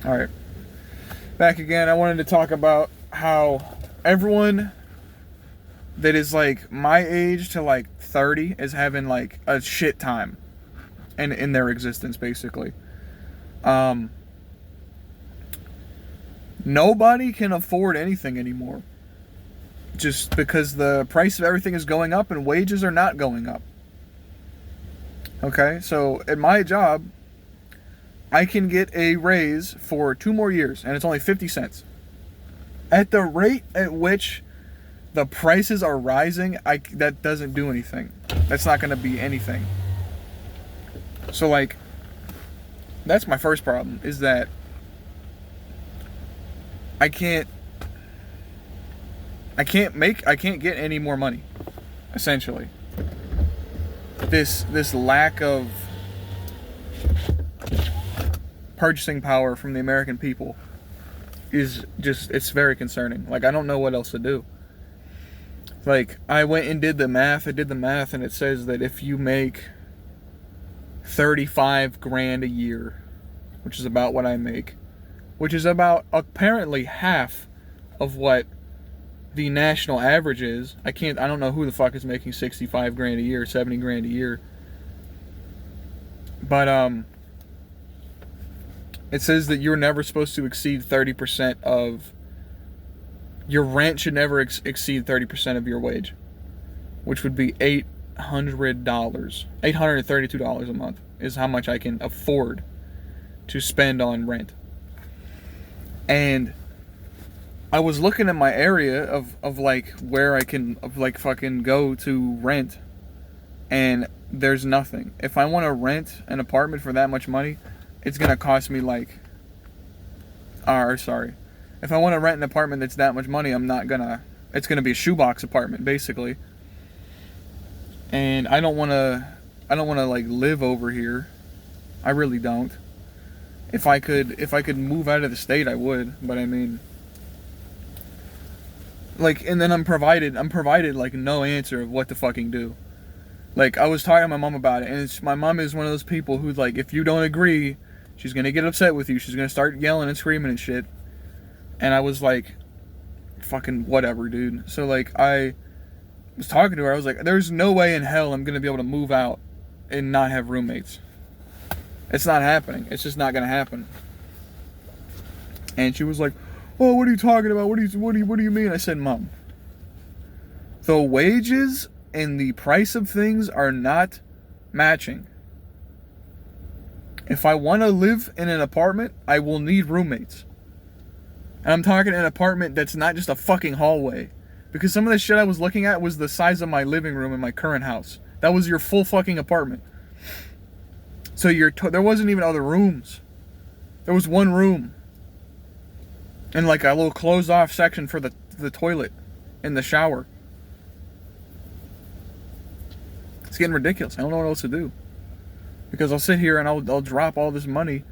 All right, back again. I wanted to talk about how everyone that is like my age to like 30 is having like a shit time in their existence, basically. Um, Nobody can afford anything anymore just because the price of everything is going up and wages are not going up. Okay, so at my job, I can get a raise for 2 more years and it's only 50 cents. At the rate at which the prices are rising, that doesn't do anything. That's not going to be anything. So like, that's my first problem, is that I can't I can't get any more money, essentially. This lack of purchasing power from the American people is just, it's very concerning. Like, I don't know what else to do. Like, I went and did the math, and it says that if you make 35 grand a year, which is about what I make, which is about apparently half of what the national average is. I don't know who the fuck is making 65 grand a year, 70 grand a year. But it says that you're never supposed to exceed 30% of your rent should never exceed 30% of your wage, which would be $800, $832 a month is how much I can afford to spend on rent. And I was looking at my area of like where I can fucking go to rent, and there's nothing. If I want to rent an apartment for that much money, it's gonna cost me like, sorry, if I want to rent an apartment that's that much money, it's gonna be a shoebox apartment basically. And I don't want to like live over here. I really don't. If I could move out of the state, I would, but I mean, like, and then I'm provided like no answer of what to fucking do. Like, I was talking to my mom about it, and my mom is one of those people who's like, if you don't agree, she's gonna get upset with you. She's gonna start yelling and screaming and shit. And I was like, fucking whatever, dude. So like, I was talking to her. I was like, there's no way in hell I'm gonna be able to move out and not have roommates. It's not happening. It's just not gonna happen. And she was like, "Oh, what are you talking about? What do you mean?" I said, "Mom, the wages and the price of things are not matching. If I want to live in an apartment, I will need roommates. And I'm talking an apartment that's not just a fucking hallway. Because some of the shit I was looking at was the size of my living room in my current house. That was your full fucking apartment. So there wasn't even other rooms. There was one room. And like a little closed off section for the toilet and the shower. It's getting ridiculous. I don't know what else to do. Because I'll sit here and I'll drop all this money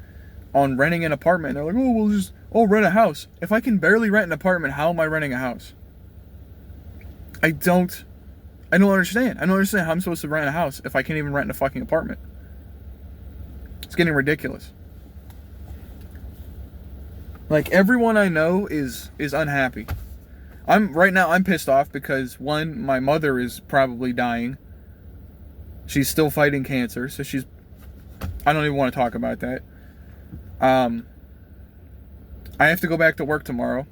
on renting an apartment. And they're like, oh, rent a house. If I can barely rent an apartment, how am I renting a house? I don't understand. I don't understand how I'm supposed to rent a house if I can't even rent a fucking apartment. It's getting ridiculous. Like, everyone I know is unhappy. Right now I'm pissed off because, one, my mother is probably dying. She's still fighting cancer, so I don't even want to talk about that. I have to go back to work tomorrow.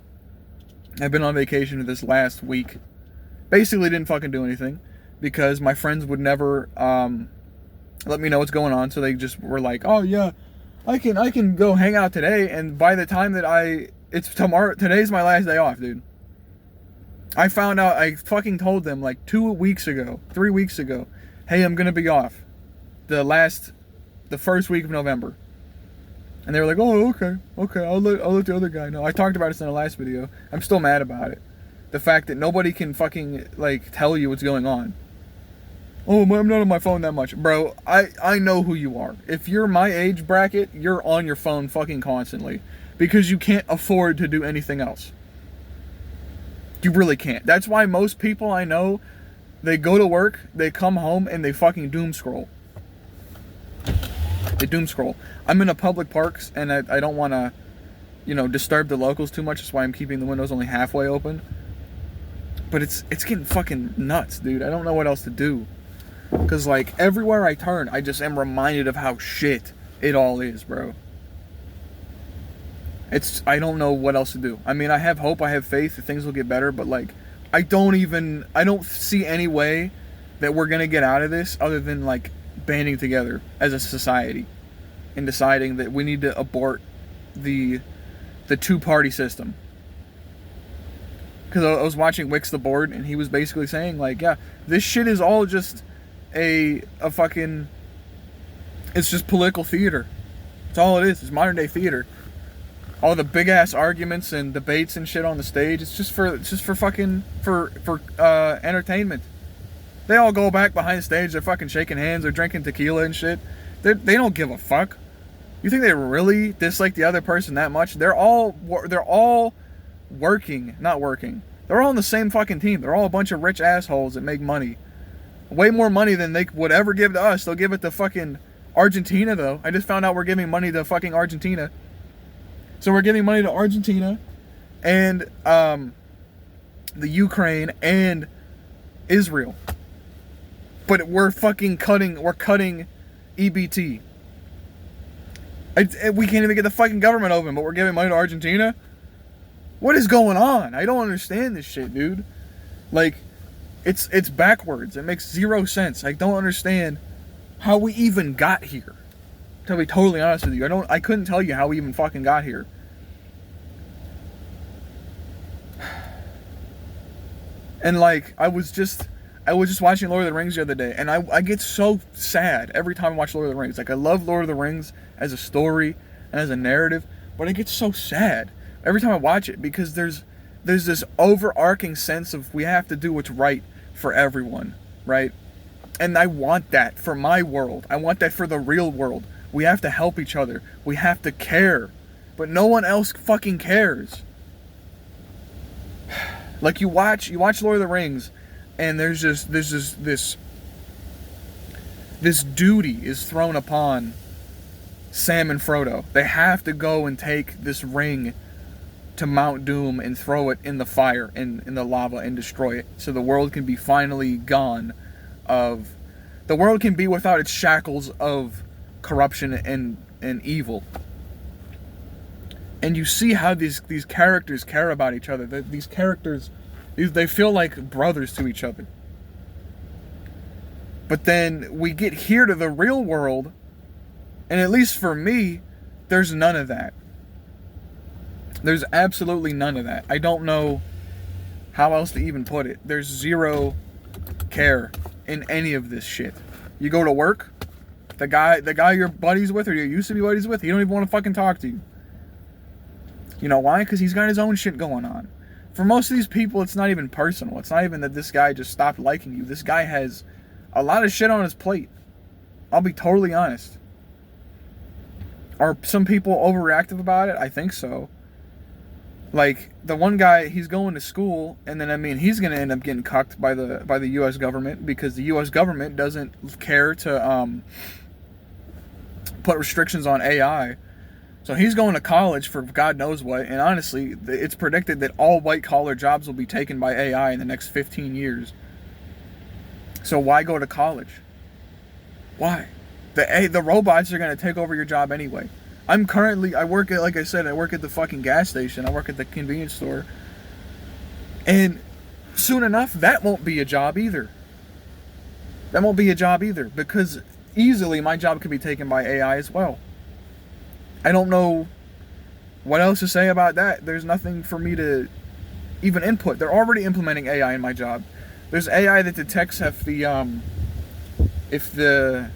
I've been on vacation this last week. Basically didn't fucking do anything because my friends would never let me know what's going on, so they just were like, "Oh yeah, I can go hang out today," and by the time that it's tomorrow, today's my last day off, dude. I found out, I fucking told them like 3 weeks ago, hey, I'm gonna be off the first week of November. And they were like, "Oh, okay, I'll let the other guy know." I talked about this in the last video. I'm still mad about it. The fact that nobody can fucking like tell you what's going on. "Oh, I'm not on my phone that much." Bro, I know who you are. If you're my age bracket, you're on your phone fucking constantly. Because you can't afford to do anything else. You really can't. That's why most people I know, they go to work, they come home, and they fucking doom scroll. They doom scroll. I'm in a public park, and I don't want to disturb the locals too much. That's why I'm keeping the windows only halfway open. But it's getting fucking nuts, dude. I don't know what else to do. Because, like, everywhere I turn, I just am reminded of how shit it all is, bro. I don't know what else to do. I mean, I have hope, I have faith that things will get better, but, like, I don't see any way that we're gonna get out of this other than, like, banding together as a society and deciding that we need to abort the two-party system. Because I was watching Wix the Board, and he was basically saying, like, yeah, this shit is all just a fucking, it's just political theater. That's all it is. It's modern day theater. All the big ass arguments and debates and shit on the stage. It's just for fucking entertainment. They all go back behind the stage. They're fucking shaking hands. They're drinking tequila and shit. They don't give a fuck. You think they really dislike the other person that much? They're all working, not working. They're all on the same fucking team. They're all a bunch of rich assholes that make money. Way more money than they would ever give to us. They'll give it to fucking Argentina, though. I just found out we're giving money to fucking Argentina. So we're giving money to Argentina and the Ukraine and Israel. But we're cutting EBT. We can't even get the fucking government open, but we're giving money to Argentina? What is going on? I don't understand this shit, dude. Like, it's backwards. It makes zero sense. I don't understand how we even got here. To be totally honest with you, I couldn't tell you how we even fucking got here. And like, I was just watching Lord of the Rings the other day, and I get so sad every time I watch Lord of the Rings. Like, I love Lord of the Rings as a story and as a narrative, but I get so sad every time I watch it because there's this overarching sense of we have to do what's right for everyone, right? And I want that for my world. I want that for the real world. We have to help each other. We have to care. But no one else fucking cares. Like, you watch Lord of the Rings, and there's just this duty is thrown upon Sam and Frodo. They have to go and take this ring to Mount Doom and throw it in the fire, in the lava, and destroy it, so the world can be finally gone the world can be without its shackles of corruption and evil. And you see how these characters care about each other. These characters, they feel like brothers to each other. But then we get here to the real world, and at least for me, there's none of that. There's absolutely none of that. I don't know how else to even put it. There's zero care in any of this shit. You go to work, the guy you're buddies with or you used to be buddies with, he don't even want to fucking talk to you. You know why? Because he's got his own shit going on. For most of these people, it's not even personal. It's not even that this guy just stopped liking you. This guy has a lot of shit on his plate. I'll be totally honest. Are some people overreactive about it? I think so. Like, the one guy, he's going to school, and then, I mean, he's going to end up getting cucked by the U.S. government, because the U.S. government doesn't care to put restrictions on AI. So he's going to college for God knows what, and honestly, it's predicted that all white-collar jobs will be taken by AI in the next 15 years. So why go to college? Why? The robots are going to take over your job anyway. I work at, like I said, I work at the fucking gas station. I work at the convenience store. And soon enough, that won't be a job either. That won't be a job either, because easily my job could be taken by AI as well. I don't know what else to say about that. There's nothing for me to even input. They're already implementing AI in my job. There's AI that detects if the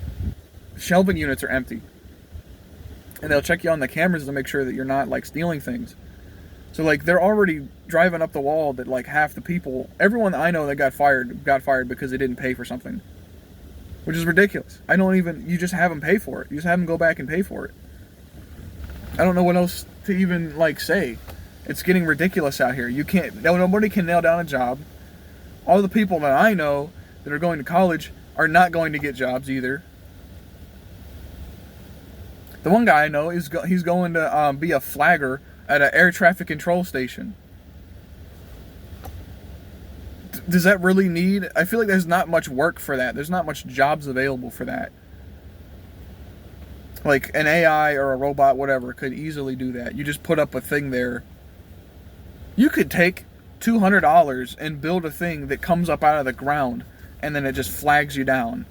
shelving units are empty. And they'll check you on the cameras to make sure that you're not, like, stealing things. So, like, they're already driving up the wall that, like, half the people, everyone that I know that got fired because they didn't pay for something. Which is ridiculous. You just have them pay for it. You just have them go back and pay for it. I don't know what else to even, like, say. It's getting ridiculous out here. Nobody can nail down a job. All the people that I know that are going to college are not going to get jobs either. The one guy I know he's going to be a flagger at an air traffic control station. Does that really need... I feel like there's not much work for that. There's not much jobs available for that. Like an AI or a robot, whatever, could easily do that. You just put up a thing there. You could take $200 and build a thing that comes up out of the ground, and then it just flags you down.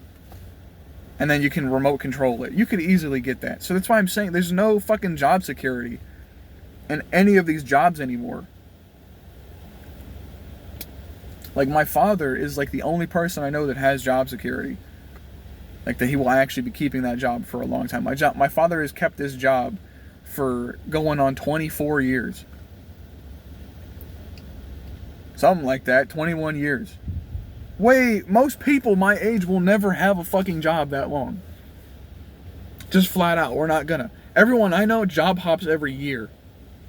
And then you can remote control it. You could easily get that. So that's why I'm saying there's no fucking job security in any of these jobs anymore. Like, my father is like the only person I know that has job security. Like, that he will actually be keeping that job for a long time. My father has kept this job for going on 24 years. Something like that, 21 years. Most people my age will never have a fucking job that long. Just flat out, we're not gonna. Everyone I know job hops every year.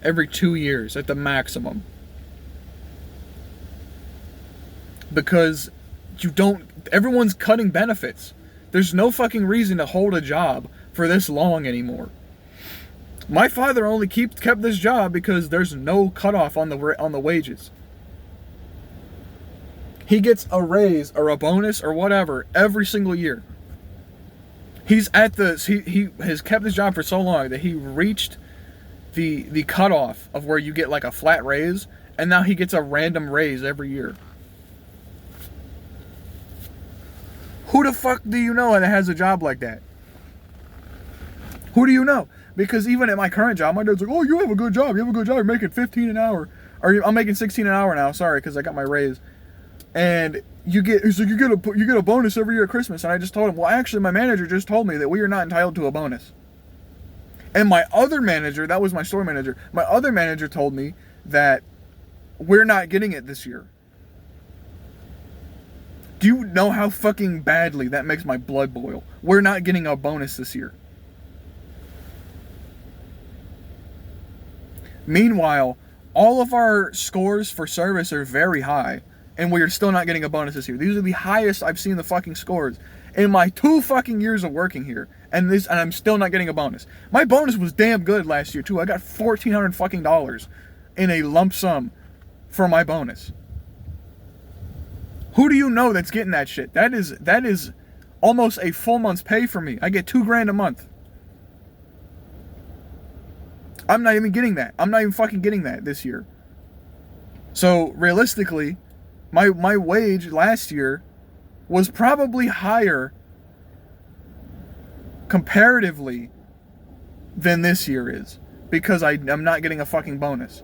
Every 2 years at the maximum. Because everyone's cutting benefits. There's no fucking reason to hold a job for this long anymore. My father only kept this job because there's no cutoff on the wages. He gets a raise or a bonus or whatever every single year. He has kept his job for so long that he reached the cutoff of where you get like a flat raise, and now he gets a random raise every year. Who the fuck do you know that has a job like that? Who do you know? Because even at my current job, my dad's like, "Oh, you have a good job. You have a good job. You're making 15 an hour. Or I'm making 16 an hour now. Sorry, because I got my raise." And he's like, you get a bonus every year at Christmas. And I just told him, well, actually, my manager just told me that we are not entitled to a bonus. And my other manager, that was my store manager, my other manager told me that we're not getting it this year. Do you know how fucking badly that makes my blood boil? We're not getting a bonus this year. Meanwhile, all of our scores for service are very high, and we are still not getting a bonus this year. These are the highest I've seen the fucking scores in my 2 fucking years of working here, and I'm still not getting a bonus. My bonus was damn good last year too. I got $1,400 fucking dollars in a lump sum for my bonus. Who do you know that's getting that shit? That is almost a full month's pay for me. I get $2,000 a month. I'm not even getting that. I'm not even fucking getting that this year. So realistically, my wage last year was probably higher comparatively than this year is, because I'm not getting a fucking bonus.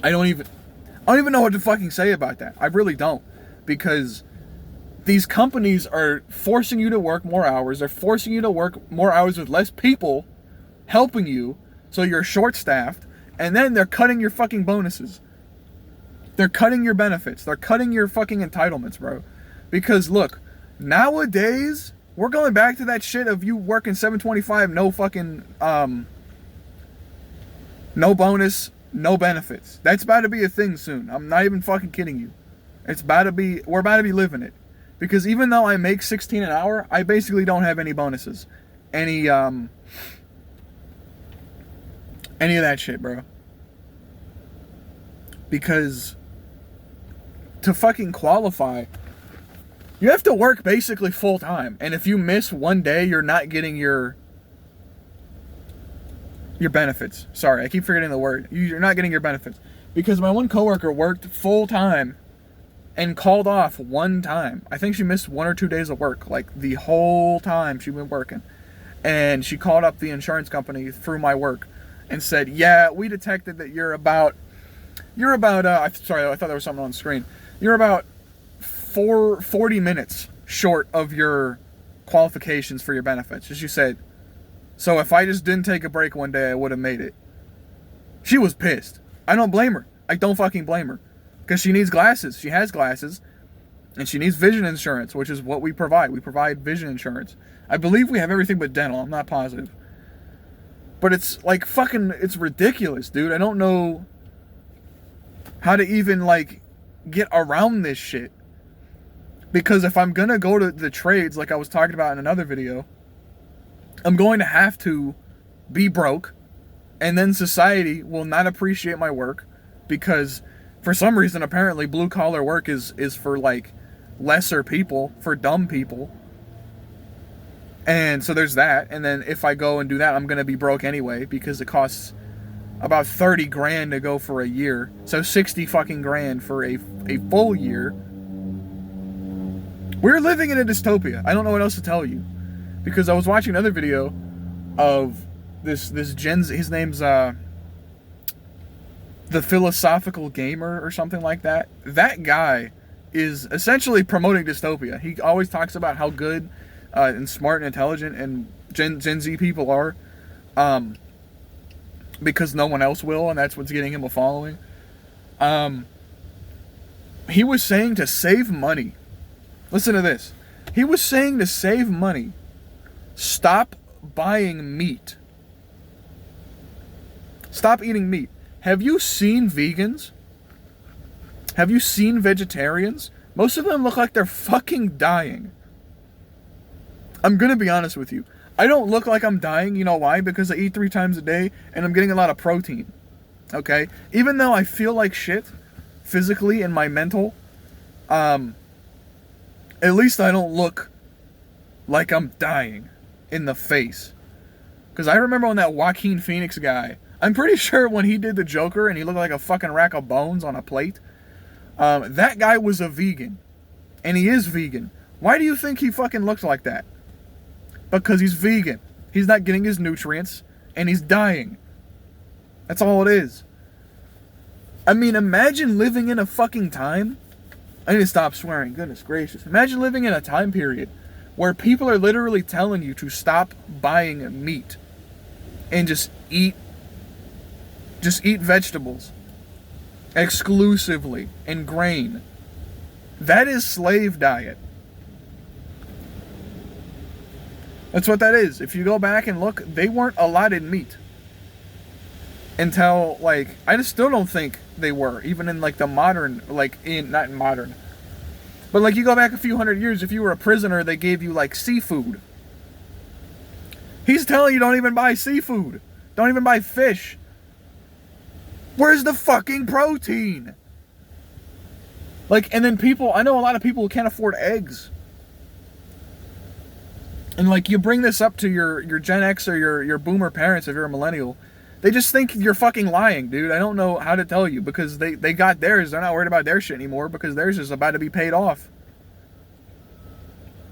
I don't even know what to fucking say about that. I really don't. Because these companies are forcing you to work more hours. They're forcing you to work more hours with less people helping you, so you're short-staffed. And then they're cutting your fucking bonuses. They're cutting your benefits. They're cutting your fucking entitlements, bro. Because, look, nowadays, we're going back to that shit of you working 725, no fucking, no bonus, no benefits. That's about to be a thing soon. I'm not even fucking kidding you. We're about to be living it. Because even though I make 16 an hour, I basically don't have any bonuses. Any of that shit, bro. Because to fucking qualify, you have to work basically full time. And if you miss one day, you're not getting your benefits. Sorry, I keep forgetting the word. You're not getting your benefits. Because my one coworker worked full time and called off one time. I think she missed 1 or 2 days of work, like the whole time she'd been working. And she called up the insurance company through my work and said, "Yeah, we detected that you're about sorry, I thought there was something on the screen. You're about 40 minutes short of your qualifications for your benefits." And she said, "So if I just didn't take a break one day, I would have made it." She was pissed. I don't blame her. I don't fucking blame her. Because she needs glasses. She has glasses. And she needs vision insurance, which is what we provide. We provide vision insurance. I believe we have everything but dental. I'm not positive. But it's like fucking, it's ridiculous, dude. I don't know how to even like get around this shit. Because if I'm gonna go to the trades like I was talking about in another video, I'm going to have to be broke And then society will not appreciate my work because for some reason apparently blue collar work is for like lesser people, for dumb people. And so there's that. And then if I go and do that, I'm going to be broke anyway because it costs about 30 grand to go for a year. So 60 fucking grand for a full year. We're living in a dystopia. I don't know what else to tell you. Because I was watching another video of this Gen Z, his name's The Philosophical Gamer or something like that. That guy is essentially promoting dystopia. He always talks about how good and smart and intelligent and Gen Z people are, because no one else will, and that's what's getting him a following. He was saying to save money. Listen to this. He was saying to save money, stop buying meat. Stop eating meat. Have you seen vegans? Have you seen vegetarians? Most of them look like they're fucking dying. I'm gonna be honest with you. I don't look like I'm dying, you know why? Because I eat 3 times a day and I'm getting a lot of protein. Okay? Even though I feel like shit, physically and my mental, at least I don't look like I'm dying in the face. Because I remember when that Joaquin Phoenix guy, I'm pretty sure when he did the Joker and he looked like a fucking rack of bones on a plate, that guy was a vegan. And he is vegan. Why do you think he fucking looked like that? Because he's vegan. He's not getting his nutrients and he's dying. That's all it is. I mean, imagine living in a fucking time. I need to stop swearing, goodness gracious. Imagine living in a time period where people are literally telling you to stop buying meat and just eat vegetables exclusively and grain. That is slave diet. That's what that is. If you go back and look, they weren't allotted meat until, like, I just still don't think they were, even in like the modern, like not in modern, but like you go back a few hundred years, if you were a prisoner, they gave you like seafood. He's telling you don't even buy seafood. Don't even buy fish. Where's the fucking protein? Like, and then people, I know a lot of people who can't afford eggs. And like, you bring this up to your Gen X or your boomer parents if you're a millennial, they just think you're fucking lying, dude. I don't know how to tell you because they got theirs. They're not worried about their shit anymore because theirs is about to be paid off.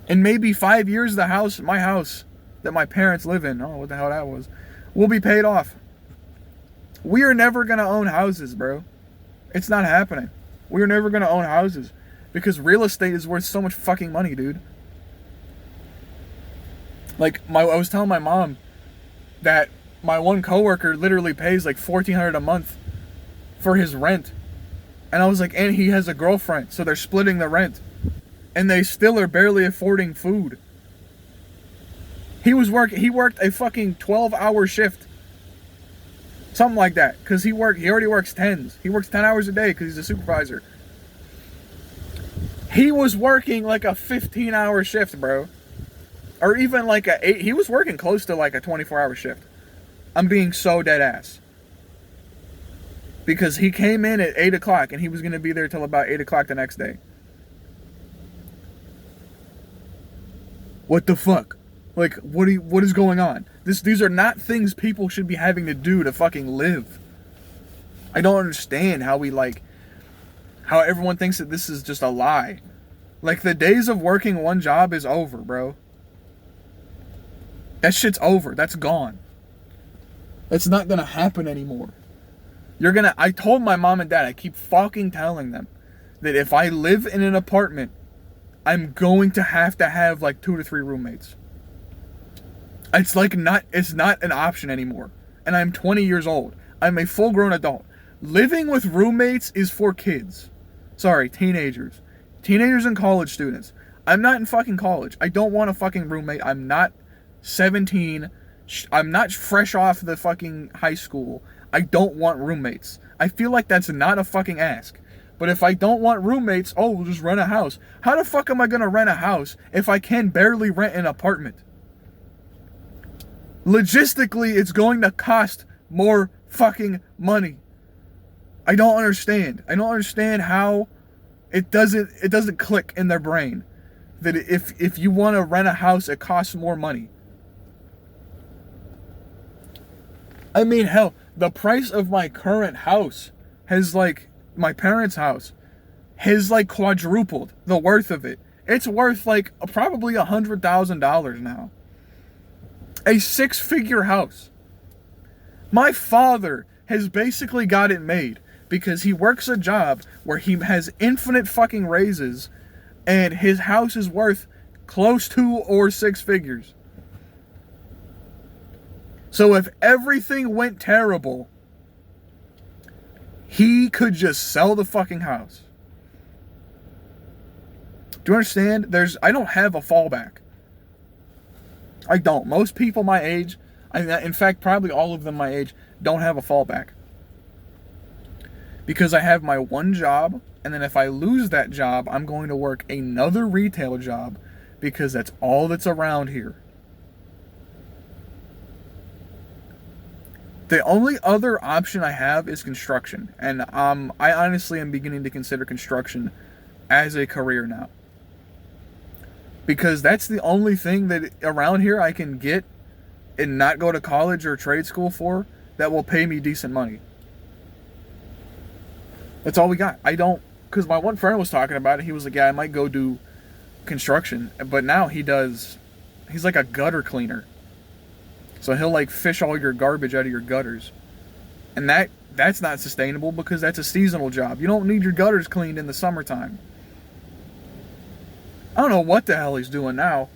In maybe 5 years, my house that my parents live in, I don't know what the hell that was, will be paid off. We are never going to own houses, bro. It's not happening. We are never going to own houses because real estate is worth so much fucking money, dude. Like, I was telling my mom that my one coworker literally pays like $1,400 a month for his rent. And I was like, and he has a girlfriend, so they're splitting the rent. And they still are barely affording food. He worked a fucking 12-hour shift. Something like that. Because he already works 10s. He works 10 hours a day because he's a supervisor. He was working like a 15-hour shift, bro. Or even like he was working close to like a 24-hour shift. I'm being so dead ass. Because he came in at 8 o'clock and he was going to be there till about 8 o'clock the next day. What the fuck? Like, what is going on? These are not things people should be having to do to fucking live. I don't understand how how everyone thinks that this is just a lie. Like, the days of working one job is over, bro. That shit's over. That's gone. That's not gonna happen anymore. I told my mom and dad, I keep fucking telling them that if I live in an apartment, I'm going to have like 2 to 3 roommates. It's not an option anymore. And I'm 20 years old. I'm a full-grown adult. Living with roommates is for kids. Sorry, teenagers. Teenagers and college students. I'm not in fucking college. I don't want a fucking roommate. I'm not 17. I'm not fresh off the fucking high school. I don't want roommates. I feel like that's not a fucking ask. But if I don't want roommates, we'll just rent a house. How the fuck am I gonna rent a house if I can barely rent an apartment? Logistically, it's going to cost more fucking money. I don't understand. I don't understand how it doesn't click in their brain that if you want to rent a house, it costs more money. I mean, hell, the price of my current house has, like, my parents' house has, like, quadrupled the worth of it. It's worth, like, probably $100,000 now. A 6-figure house. My father has basically got it made because he works a job where he has infinite fucking raises and his house is worth close to or 6 figures. So if everything went terrible, he could just sell the fucking house. Do you understand? I don't have a fallback. I don't. Most people my age, in fact, probably all of them my age, don't have a fallback. Because I have my one job, and then if I lose that job, I'm going to work another retail job because that's all that's around here. The only other option I have is construction, and I honestly am beginning to consider construction as a career now. Because that's the only thing that around here I can get and not go to college or trade school for that will pay me decent money. That's all we got. Because my one friend was talking about it. He was like, yeah, I might go do construction. But now he's like a gutter cleaner. So he'll like fish all your garbage out of your gutters. And that's not sustainable because that's a seasonal job. You don't need your gutters cleaned in the summertime. I don't know what the hell he's doing now.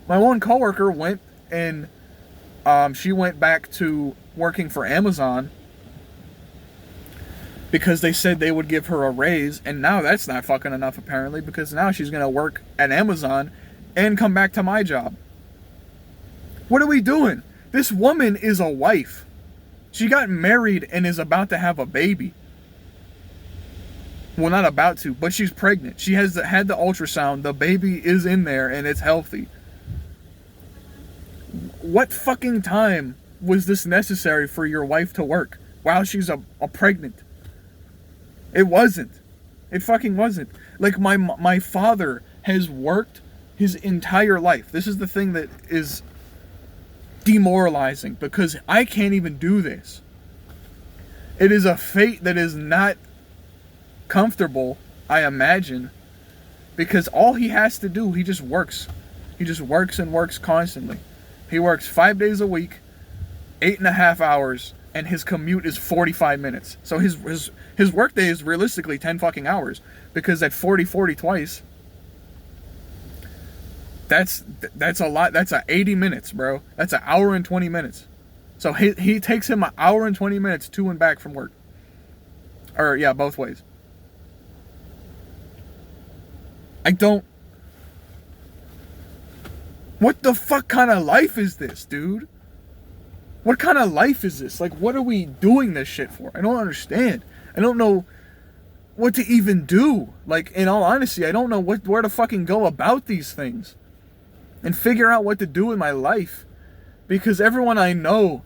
My one coworker went and she went back to working for Amazon because they said they would give her a raise, and now that's not fucking enough apparently because now she's going to work at Amazon and come back to my job. What are we doing? This woman is a wife. She got married and is about to have a baby. Well, not about to, but she's pregnant. She had the ultrasound. The baby is in there and it's healthy. What fucking time was this necessary for your wife to work while she's a pregnant? It wasn't. It fucking wasn't. Like my father has worked his entire life. This is the thing that is demoralizing because I can't even do this. It is a fate that is not comfortable, I imagine, because all he has to do, he just works. He just works and works constantly. He works 5 days a week, 8.5 hours, and his commute is 45 minutes. So his work day is realistically 10 fucking hours because at 40 twice, that's a lot. That's 80 minutes, bro. That's an hour and 20 minutes. So he takes him an hour and 20 minutes to and back from work. Or yeah, both ways. What the fuck kind of life is this, dude? What kind of life is this? Like, what are we doing this shit for? I don't understand. I don't know what to even do. Like, in all honesty, I don't know where to fucking go about these things and figure out what to do in my life because everyone I know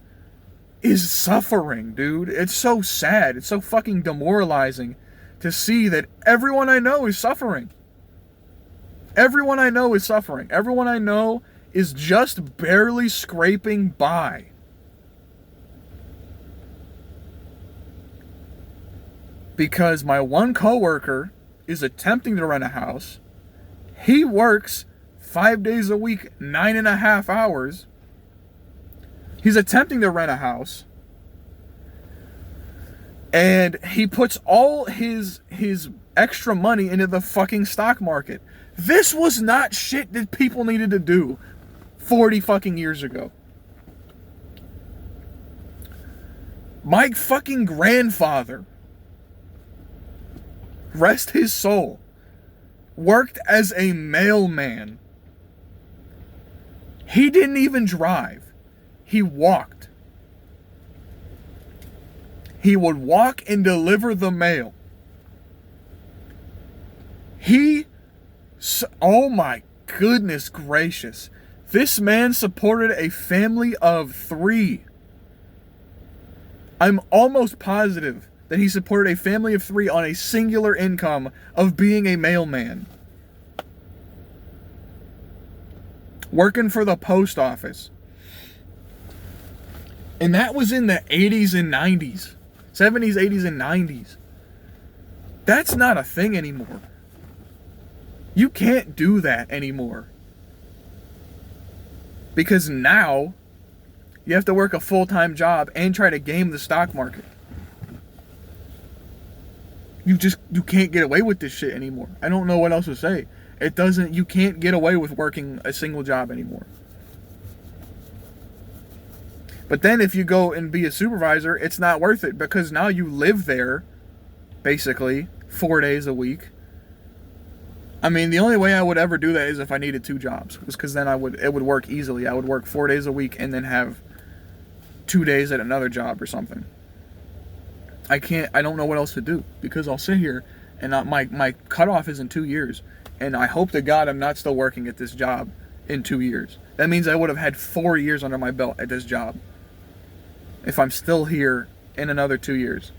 is suffering, dude. It's so sad. It's so fucking demoralizing to see that everyone I know is suffering. Everyone I know is suffering. Everyone I know is just barely scraping by. Because my one coworker is attempting to rent a house. He works 5 days a week, 9.5 hours. He's attempting to rent a house. And he puts all his extra money into the fucking stock market. This was not shit that people needed to do 40 fucking years ago. My fucking grandfather, rest his soul, worked as a mailman. He didn't even drive. He walked. He would walk and deliver the mail. Oh my goodness gracious. This man supported a family of 3. I'm almost positive that he supported a family of 3 on a singular income of being a mailman. Working for the post office. And that was in the 80s and 90s. 70s, 80s, and 90s. That's not a thing anymore. You can't do that anymore. Because now, you have to work a full-time job and try to game the stock market. You can't get away with this shit anymore. I don't know what else to say. You can't get away with working a single job anymore. But then if you go and be a supervisor, it's not worth it because now you live there, basically, 4 days a week. I mean, the only way I would ever do that is if I needed 2 jobs, because then it would work easily. I would work 4 days a week and then have 2 days at another job or something. I don't know what else to do, because I'll sit here and my cutoff is in 2 years, and I hope to God I'm not still working at this job in 2 years. That means I would have had 4 years under my belt at this job if I'm still here in another 2 years.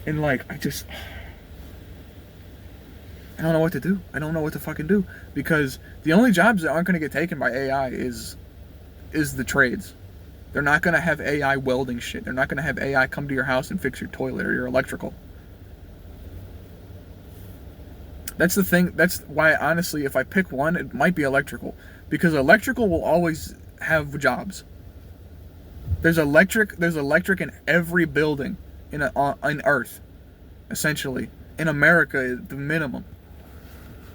And I don't know what to do. I don't know what to fucking do, because the only jobs that aren't going to get taken by AI is the trades. They're not going to have AI welding shit. They're not going to have AI come to your house and fix your toilet or your electrical. That's the thing. That's why, honestly, if I pick one, it might be electrical, because electrical will always have jobs. There's electric in every building on Earth, essentially. In America, the minimum.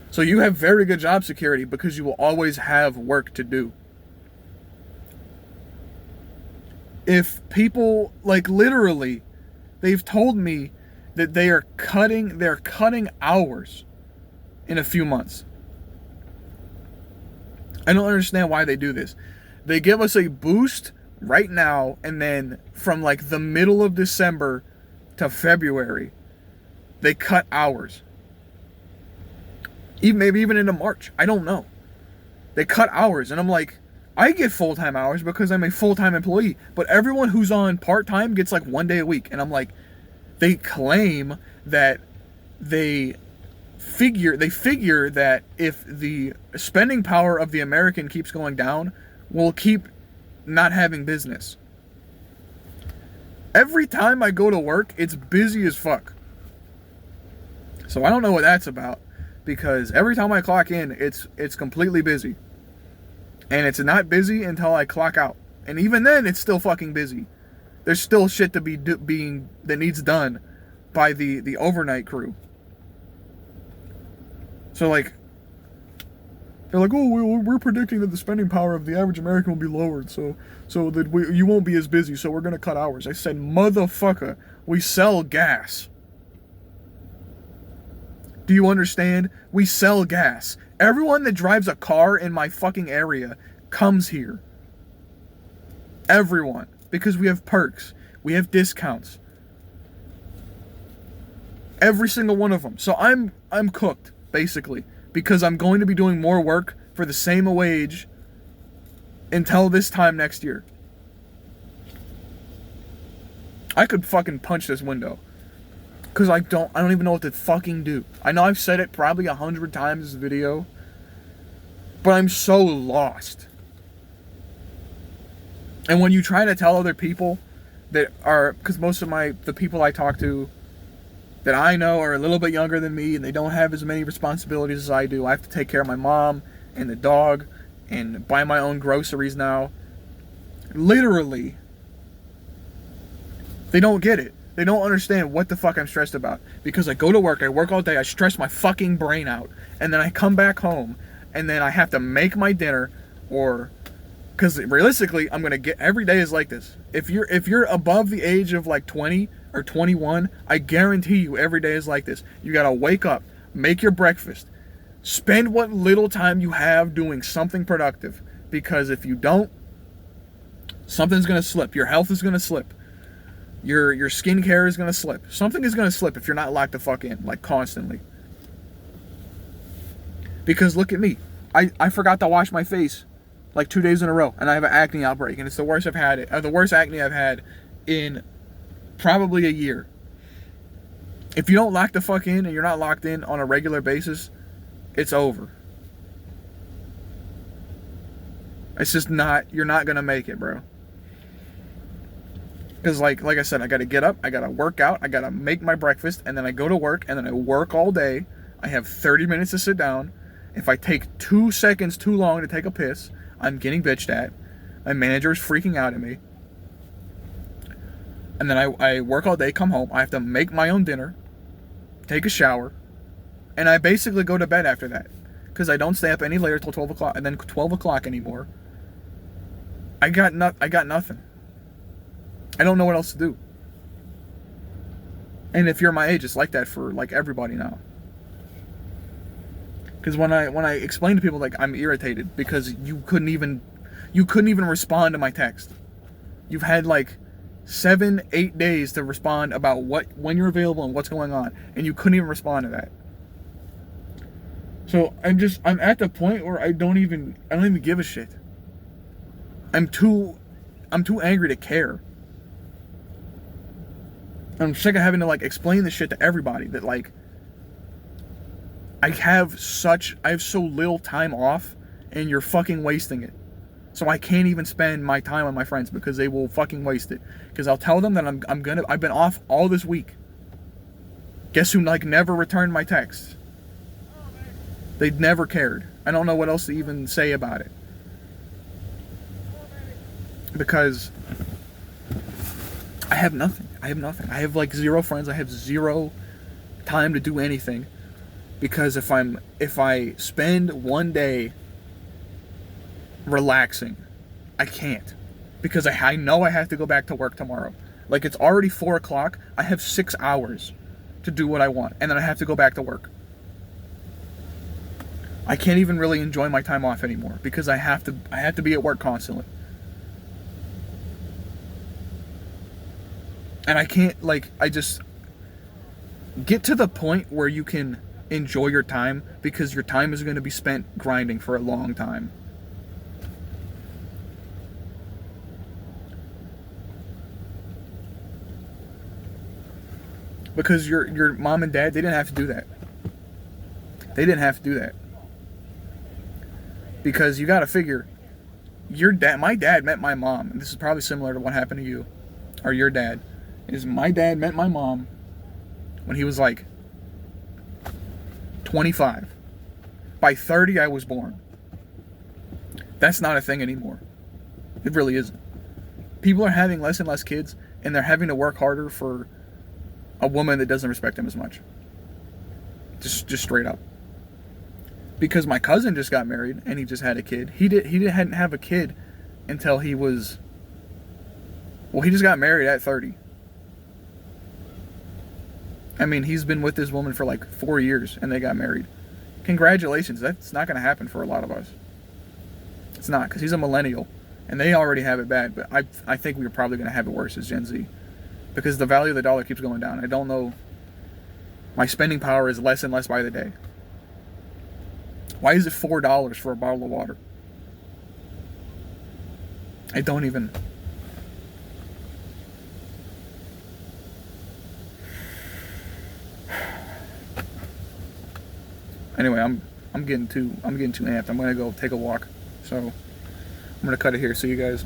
So you have very good job security because you will always have work to do. If people, literally, they've told me that they're cutting hours in a few months. I don't understand why they do this. They give us a boost right now, and then from the middle of December to February, they cut hours. Maybe even into March. I don't know. They cut hours, and I'm like, I get full-time hours because I'm a full-time employee, but everyone who's on part-time gets 1 day a week. And I'm like, they claim that they figure that if the spending power of the American keeps going down, we'll keep not having business. Every time I go to work, it's busy as fuck. So I don't know what that's about, because every time I clock in, it's completely busy. And it's not busy until I clock out. And even then, it's still fucking busy. There's still shit to be that needs done by the overnight crew. So they're like, oh, we're predicting that the spending power of the average American will be lowered, so that you won't be as busy, so we're gonna cut hours. I said, motherfucker, we sell gas. Do you understand? We sell gas. Everyone that drives a car in my fucking area comes here. Everyone. Because we have perks. We have discounts. Every single one of them. So I'm cooked, basically. Because I'm going to be doing more work for the same wage until this time next year. I could fucking punch this window. Because I don't even know what to fucking do. I know I've said it probably 100 times in this video, but I'm so lost. And when you try to tell other people that are, because most of the people I talk to that I know are a little bit younger than me, and they don't have as many responsibilities as I do. I have to take care of my mom and the dog and buy my own groceries now. Literally, they don't get it. They don't understand what the fuck I'm stressed about. Because I go to work, I work all day, I stress my fucking brain out. And then I come back home, and then I have to make my dinner, because realistically, I'm going to get, every day is like this. If you're above the age of 20 or 21, I guarantee you every day is like this. You got to wake up, make your breakfast, spend what little time you have doing something productive. Because if you don't, something's going to slip. Your health is going to slip. Your skincare is going to slip. Something is going to slip if you're not locked the fuck in, constantly. Because look at me. I forgot to wash my face like 2 days in a row, and I have an acne outbreak, and it's the worst I've had it. The worst acne I've had in probably a year. If you don't lock the fuck in and you're not locked in on a regular basis, it's over. It's just not, you're not gonna make it, bro. Because like I said, I gotta get up, I gotta work out, I gotta make my breakfast, and then I go to work, and then I work all day. I have 30 minutes to sit down. If I take 2 seconds too long to take a piss, I'm getting bitched at. My manager is freaking out at me. And then I work all day, come home, I have to make my own dinner, take a shower, and I basically go to bed after that. Because I don't stay up any later till 12 o'clock, and then 12 o'clock anymore. I got nothing. I don't know what else to do. And if you're my age, it's like that for like everybody now. Because when I explain to people, like, I'm irritated because you couldn't even respond to my text. You've had like 7-8 days to respond about when you're available and what's going on, and you couldn't even respond to that. So I'm at the point where I don't even give a shit. I'm too angry to care. I'm sick of having to like explain this shit to everybody that like I have so little time off and you're fucking wasting it. So I can't even spend my time on my friends because they will fucking waste it. Because I'll tell them that I've been off all this week. Guess who like never returned my texts? They never cared. I don't know what else to even say about it. Because I have nothing. I have like 0 friends. I have 0 time to do anything. Because if I spend one day relaxing, I can't. Because I know I have to go back to work tomorrow. Like, it's already 4 o'clock. I have 6 hours to do what I want. And then I have to go back to work. I can't even really enjoy my time off anymore. Because I have to be at work constantly. And I can't, like, I just get to the point where you can enjoy your time, because your time is going to be spent grinding for a long time. Because your mom and dad, they didn't have to do that. They didn't have to do that. Because you got to figure, my dad met my mom, and this is probably similar to what happened to you, or your dad. Is my dad met my mom when he was like 25. By 30, I was born. That's not a thing anymore. It really isn't. People are having less and less kids, and they're having to work harder for a woman that doesn't respect them as much. Just straight up. Because my cousin just got married, and he just had a kid. He hadn't have a kid until he was... Well, he just got married at 30. I mean, he's been with this woman for like 4 years, and they got married. Congratulations. That's not going to happen for a lot of us. It's not, because he's a millennial, and they already have it bad, but I think we're probably going to have it worse as Gen Z. Because the value of the dollar keeps going down. I don't know. My spending power is less and less by the day. Why is it $4 for a bottle of water? I don't even... Anyway, I'm getting too amped. I'm gonna go take a walk. So I'm gonna cut it here. See you guys.